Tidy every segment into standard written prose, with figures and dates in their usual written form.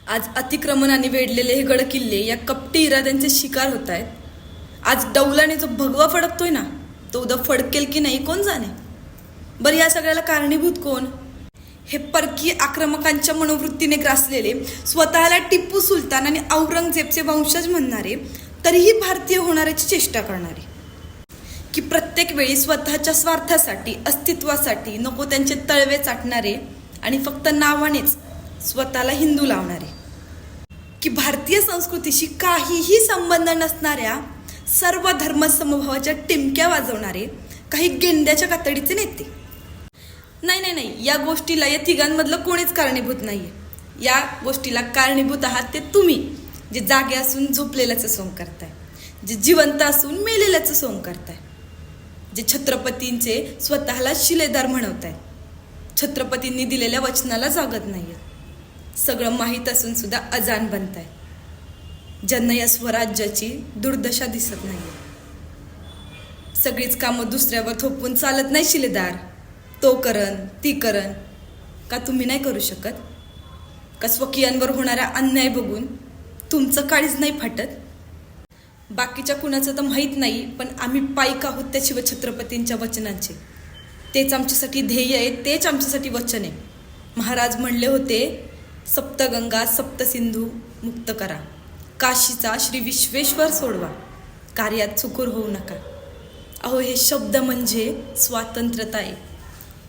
आज अतिक्रमणाने वेढलेले हे गड किल्ले या कपटी इराद्यांचे शिकार होत आहेत. आज डौलाने जो भगवा फडकतोय ना, तो उद्या फडकेल की नाही कोण जाणे. बरं, या सगळ्याला कारणीभूत कोण? हे परकीय आक्रमकांच्या मनोवृत्तीने ग्रासलेले, स्वतःला टिप्पू सुलतान आणि औरंगजेबचे वंशज म्हणणारे, तरीही भारतीय होण्याची चेष्टा करणारे, की प्रत्येक वेळी स्वतःच्या स्वार्थासाठी, अस्तित्वासाठी नको त्यांचे तळवे चाटणारे आणि फक्त नावानेच स्वतःला हिंदू लावणारे, की भारतीय संस्कृतीशी काहीही संबंध नसणाऱ्या सर्व धर्मसमभावाच्या टिमक्या वाजवणारे काही गेंड्याच्या कातडीचे नेते. नाही, या गोष्टीला या तिघांमधलं कोणीच कारणीभूत नाहीये. या गोष्टीला कारणीभूत आहात ते तुम्ही, जे जागे असून झोपलेल्याचं सोंग करताय, जे जिवंत असून मेलेल्याचं सोंग करताय, जे छत्रपतींचे स्वतःला शिलेदार म्हणवताय, छत्रपतींनी दिलेल्या वचनाला जागत नाहीये, सगळं माहीत असून सुद्धा अजान बनताय, ज्यांना या स्वराज्याची दुर्दशा दिसत नाहीये. सगळीच कामं दुसऱ्यावर थोपवून चालत नाही शिलेदार. तो करन ती करन, का तुम्ही नाही करू शकत? का स्वकीयांवर होणारा अन्याय बघून तुमचं काळीच नाही फाटत? बाकीच्या कुणाचं तर माहीत नाही, पण आम्ही पाईक आहोत त्या शिवछत्रपतींच्या वचनांचे. तेच आमच्यासाठी ध्येय आहे, तेच आमच्यासाठी वचन आहे. महाराज म्हणले होते, सप्तगंगा सप्तसिंधू मुक्त करा, काशीचा श्री विश्वेश्वर सोडवा, कार्यात चुकूर होऊ नका. अहो, हे शब्द म्हणजे स्वातंत्र्यता आहे,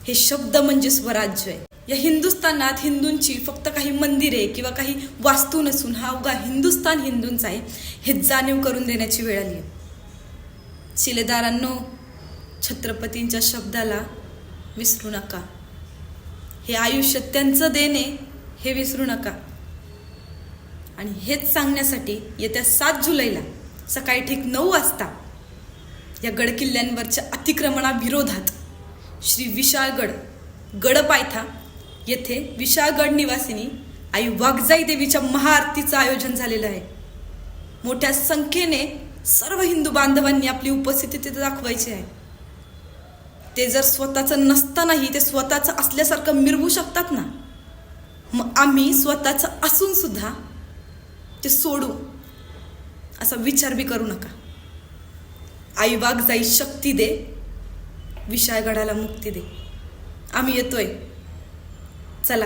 हे शब्द म्हणजे स्वराज्य आहे. या हिंदुस्थानात हिंदूंची फक्त काही मंदिरे किंवा काही वास्तू नसून हा अवघा हिंदुस्थान हिंदूंचा आहे, हे जाणीव करून देण्याची वेळ आली आहे. शिलेदारांनो, छत्रपतींच्या शब्दाला विसरू नका. हे आयुष्य त्यांचं देणे हे विसरू नका. आणि हेच सांगण्यासाठी येत्या 7 जुलैला सकाळी ठीक 9 वाजता या गडकिल्ल्यांवरच्या अतिक्रमणाविरोधात श्री विशाळगड गडपायथा येथे विशाळगड निवासिनी आई वाघजाई देवीच्या महाआरतीचं आयोजन झालेलं आहे. मोठ्या संख्येने सर्व हिंदू बांधवांनी आपली उपस्थिती तिथे दाखवायची आहे. ते जर स्वतःचं नसतानाही ते स्वतःचं असल्यासारखं मिरवू शकतात ना, मग आम्ही स्वतःचं असून सुद्धा ते सोडू असा विचार बी करू नका. आई वाघजाई शक्ती दे, विशाळगडाला मुक्ती दे. आम्ही येतोय, चला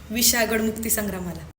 विशाळगड मुक्ती संग्रामाला.